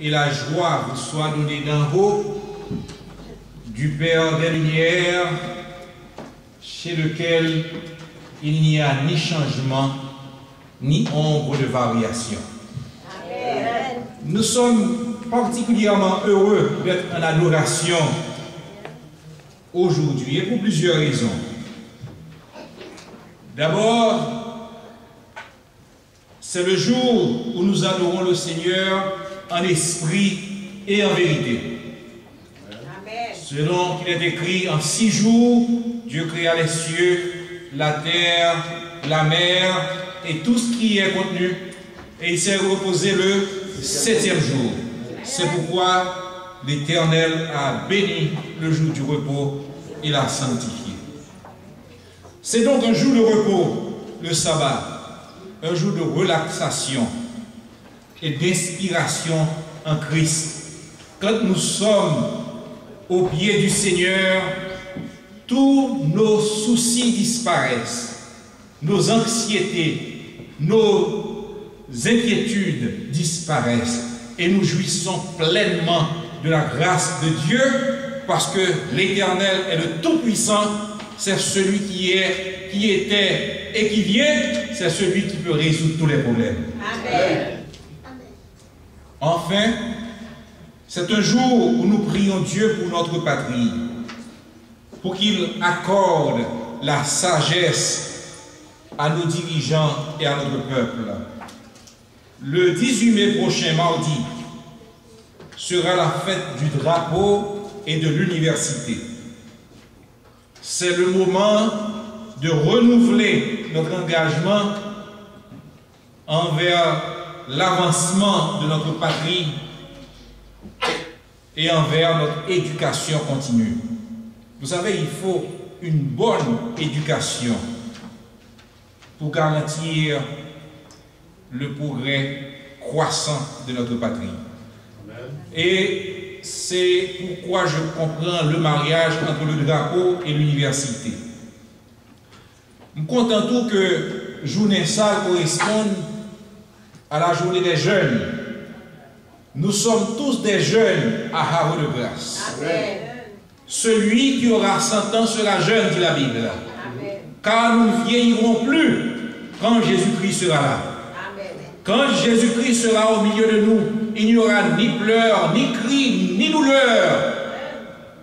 et la joie vous soient données d'en haut, du Père des Lumières, chez lequel il n'y a ni changement, ni ombre de variation. Amen. Nous sommes particulièrement heureux d'être en adoration aujourd'hui, et pour plusieurs raisons. D'abord, c'est le jour où nous adorons le Seigneur en esprit et en vérité. Amen. Selon qu'il est écrit, en 6 jours, Dieu créa les cieux, la terre, la mer et tout ce qui y est contenu, et il s'est reposé le 7e jour. C'est pourquoi l'Éternel a béni le jour du repos et l'a sanctifié. C'est donc un jour de repos, le sabbat, un jour de relaxation et d'inspiration en Christ. Quand nous sommes au pied du Seigneur, tous nos soucis disparaissent, nos anxiétés, nos inquiétudes disparaissent et nous jouissons pleinement de la grâce de Dieu parce que l'Éternel est le Tout-Puissant, c'est celui qui est, qui était et qui vient, c'est celui qui peut résoudre tous les problèmes. Amen. Enfin, c'est un jour où nous prions Dieu pour notre patrie, pour qu'il accorde la sagesse à nos dirigeants et à notre peuple. Le 18 mai prochain, mardi, sera la fête du drapeau et de l'université. C'est le moment de renouveler notre engagement envers l'avancement de notre patrie et envers notre éducation continue. Vous savez, il faut une bonne éducation pour garantir le progrès croissant de notre patrie. Amen. Et c'est pourquoi je comprends le mariage entre le drapeau et l'université. Je suis content tout que journée ça corresponde à la journée des jeunes. Nous sommes tous des jeunes à Havre de Grâce. Amen. Celui qui aura 100 ans sera jeune, dit la Bible. Amen. Car nous ne vieillirons plus quand Jésus-Christ sera là. Amen. Quand Jésus-Christ sera au milieu de nous, il n'y aura ni pleurs, ni cris, ni douleurs,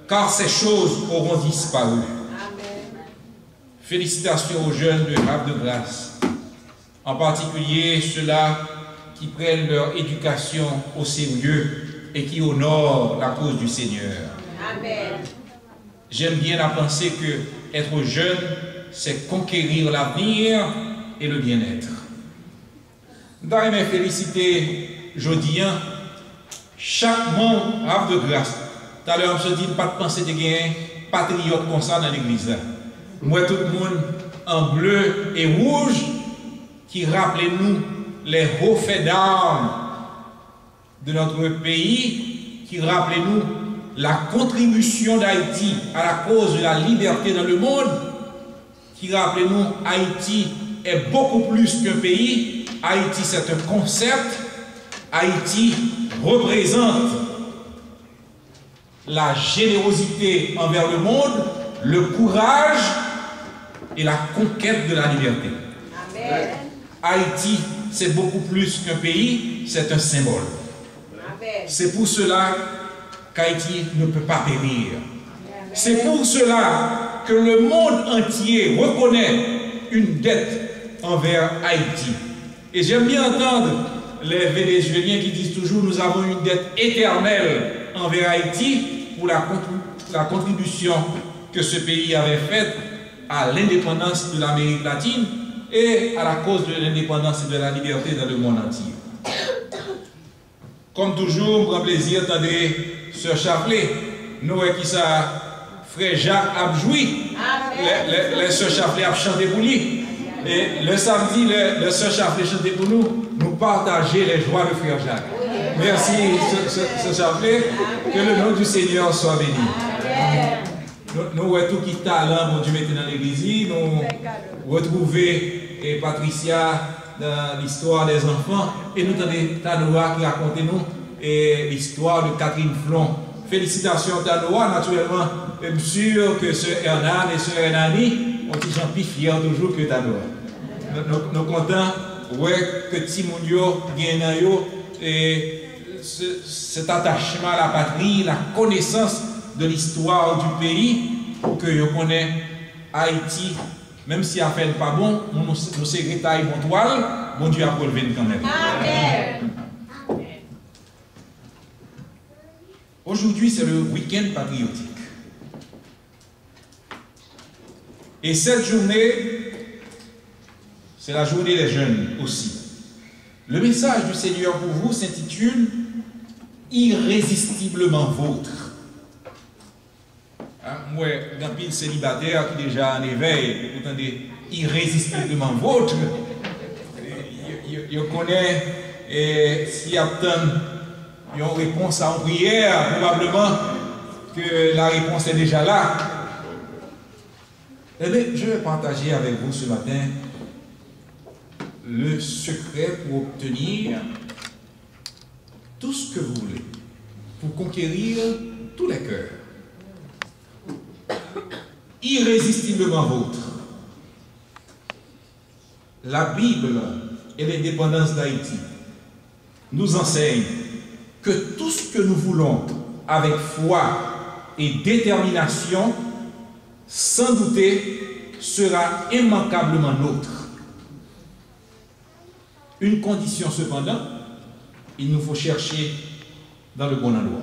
car ces choses auront disparu. Amen. Félicitations aux jeunes de Havre de Grâce, en particulier ceux-là qui prennent leur éducation au sérieux et qui honorent la cause du Seigneur. Amen. J'aime bien la pensée que être jeune, c'est conquérir l'avenir et le bien-être. D'ailleurs, mes féliciter Jodien, chaque membre Havre de Grâce. Tout à l'heure, on se dit, pas de penser de gagner patriote comme ça dans l'église. Moi, tout le monde en bleu et rouge qui rappelez-nous les hauts faits d'armes de notre pays, qui rappelez-nous la contribution d'Haïti à la cause de la liberté dans le monde, qui, rappelez-nous, Haïti est beaucoup plus qu'un pays. Haïti, c'est un concept. Haïti représente la générosité envers le monde, le courage et la conquête de la liberté. Amen. Haïti, c'est beaucoup plus qu'un pays, c'est un symbole. C'est pour cela qu'Haïti ne peut pas périr. C'est pour cela que le monde entier reconnaît une dette envers Haïti. Et j'aime bien entendre les Vénézuéliens qui disent toujours nous avons une dette éternelle envers Haïti pour la contribution que ce pays avait faite à l'indépendance de l'Amérique latine et à la cause de l'indépendance et de la liberté dans le monde entier. Comme toujours, grand plaisir d'entendre Sœur Chapelet, nous qui ça, frère Jacques a joui, les Sœurs Chapelet a chanté pour lui. Et le samedi, le Sœur Chapelet chanté pour nous, nous partager les joies de frère Jacques. Merci, Sœur Chapelet, que le nom du Seigneur soit béni. Nous voyons tout qui talent, mon Dieu, maintenant dans l'église, nous retrouver Patricia dans l'histoire des enfants, et nous avons Tanoa qui raconte nous l'histoire de Catherine Flon. Félicitations à Noah, naturellement. Je suis sûr que ce Hernan et ce Hernani ont été plus fiers toujours que Tanoa. Nous sommes contents que Timounio gagne et cet attachement à la patrie, la connaissance de l'histoire du pays, pour que je connaisse Haïti, même si elle fait pas bon, nous sommes taille mon toile, bon Dieu a relevé quand même. Amen. Aujourd'hui, c'est le week-end patriotique. Et cette journée, c'est la journée des jeunes aussi. Le message du Seigneur pour vous s'intitule « Irrésistiblement vôtre ». Moi, dans pile célibataire qui déjà en éveil, vous entendez « Irrésistiblement vôtre », je connais, et s'il y a une réponse à une prière, probablement que la réponse est déjà là. Eh bien, je vais partager avec vous ce matin le secret pour obtenir tout ce que vous voulez, pour conquérir tous les cœurs. Irrésistiblement vôtre. La Bible et l'indépendance d'Haïti nous enseignent que tout ce que nous voulons avec foi et détermination, sans douter, sera immanquablement nôtre. Une condition cependant, il nous faut chercher dans le bon endroit.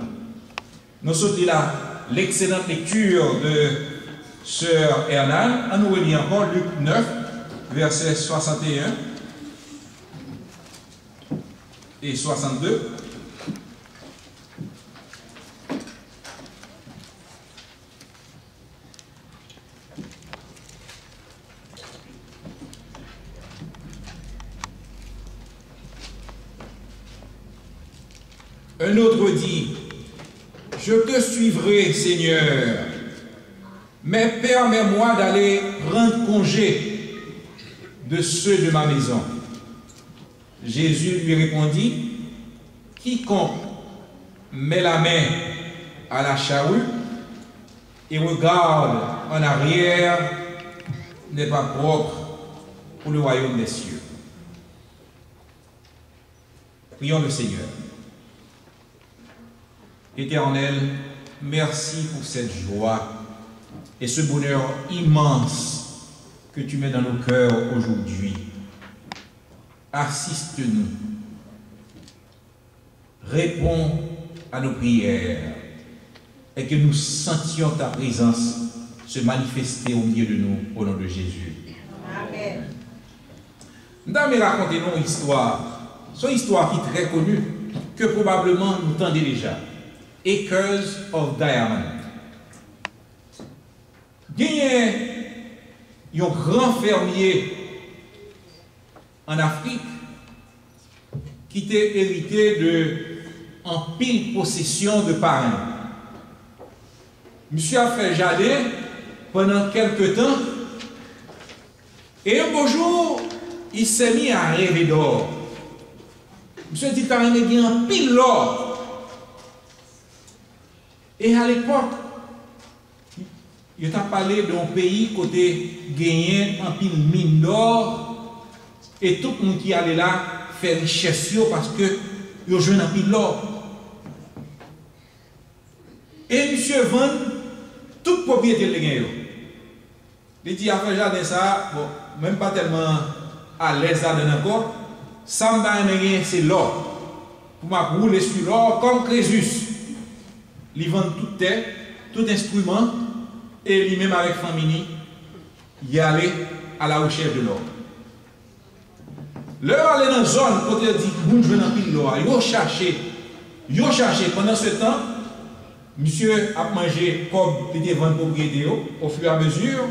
Nous sommes là l'excellente lecture de Sœur Hernan. On nous relit encore Luc 9, versets 61 et 62. Un autre dit, « Je te suivrai, Seigneur, mais permets-moi d'aller prendre congé de ceux de ma maison. » Jésus lui répondit, « Quiconque met la main à la charrue et regarde en arrière n'est pas propre pour le royaume des cieux. » Prions le Seigneur. Éternel, merci pour cette joie et ce bonheur immense que tu mets dans nos cœurs aujourd'hui. Assiste-nous. Réponds à nos prières et que nous sentions ta présence se manifester au milieu de nous au nom de Jésus. Amen. Nous racontez-nous une histoire. C'est une histoire qui est très connue que probablement nous tendez déjà. Acres of Diamond. Il y a un grand fermier en Afrique qui était hérité de en pile possession de parrain. Monsieur a fait jardin pendant quelques temps et un beau jour, il s'est mis à rêver d'or. Monsieur dit parrain est bien en pile l'or. Et à l'époque, il a parlé d'un pays côté gagné en pile mine d'or et tout le monde qui allait là faire richesse parce que il a joué en pile l'or. Et monsieur vend toute propriété de gagné. Il dit à faire jardin ça, bon, même pas tellement à l'aise là encore, ça m'a gagné c'est l'or. Pour m'a rouler sur l'or comme Crésus. Il vend toute terre, tout instrument, et lui-même avec famille, il allait à la recherche de l'or. L'heure allait dans la zone, quand il dit, bon, je vais dans pile l'or, il a cherché. Pendant ce temps, monsieur a mangé comme il était vendu propriété au fur et à mesure,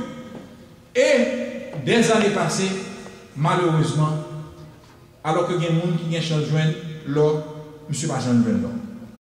et des années passées, malheureusement, alors que il y a des gens qui ont changé l'or, monsieur n'a pas changé l'or.